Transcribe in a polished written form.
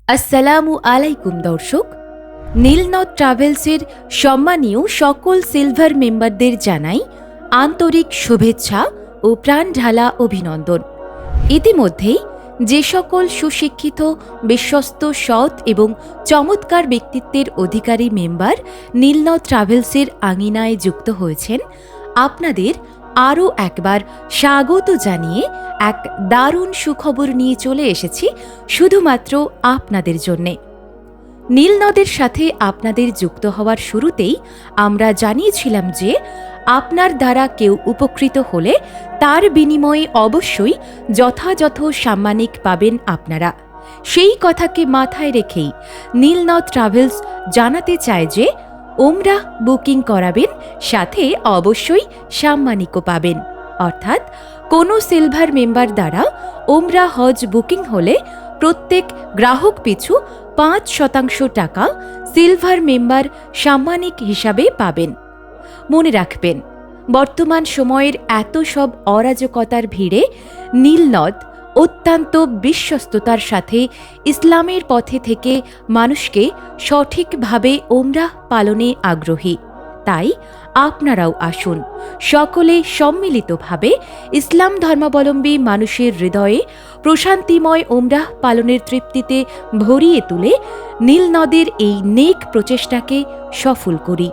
আসসালামু আলাইকুম দর্শক। নীলনদ ট্রাভেলসের সম্মানীয় সকল সিলভার মেম্বারদের জানাই আন্তরিক শুভেচ্ছা ও প্রাণঢালা অভিনন্দন। ইতিমধ্যেই যে সকল সুশিক্ষিত, বিশ্বস্ত, সৎ এবং চমৎকার ব্যক্তিত্বের অধিকারী মেম্বার নীলনদ ট্রাভেলসের আঙিনায় যুক্ত হয়েছেন, আপনাদের আরও একবার স্বাগত জানিয়ে এক দারুণ সুখবর নিয়ে চলে এসেছি শুধুমাত্র আপনাদের জন্যে। নীলনদের সাথে আপনাদের যুক্ত হওয়ার শুরুতেই আমরা জানিয়েছিলাম যে আপনার দ্বারা কেউ উপকৃত হলে তার বিনিময়ে অবশ্যই যথাযথ সাম্মানিক পাবেন আপনারা। সেই কথাকে মাথায় রেখেই নীলনদ ট্রাভেলস জানাতে চায় যে ওমরাহ বুকিং করাবেন, সাথে অবশ্যই সাম্মানিকও পাবেন। অর্থাৎ কোনো সিলভার মেম্বার দ্বারা ওমরাহ হজ বুকিং হলে প্রত্যেক গ্রাহক পিছু ৫% টাকা সিলভার মেম্বার সাম্মানিক হিসাবে পাবেন। মনে রাখবেন, বর্তমান সময়ের এত সব অরাজকতার ভিড়ে নীলনদ অত্যন্ত বিশ্বস্ততার সাথে ইসলামের পথে থেকে মানুষকে সঠিকভাবে ওমরাহ পালনে আগ্রহী। তাই আপনারাও আসুন, সকলে সম্মিলিতভাবে ইসলাম ধর্মাবলম্বী মানুষের হৃদয়ে প্রশান্তিময় ওমরাহ পালনের তৃপ্তিতে ভরিয়ে তুলে নীলনদের এই নেক প্রচেষ্টাকে সফল করি।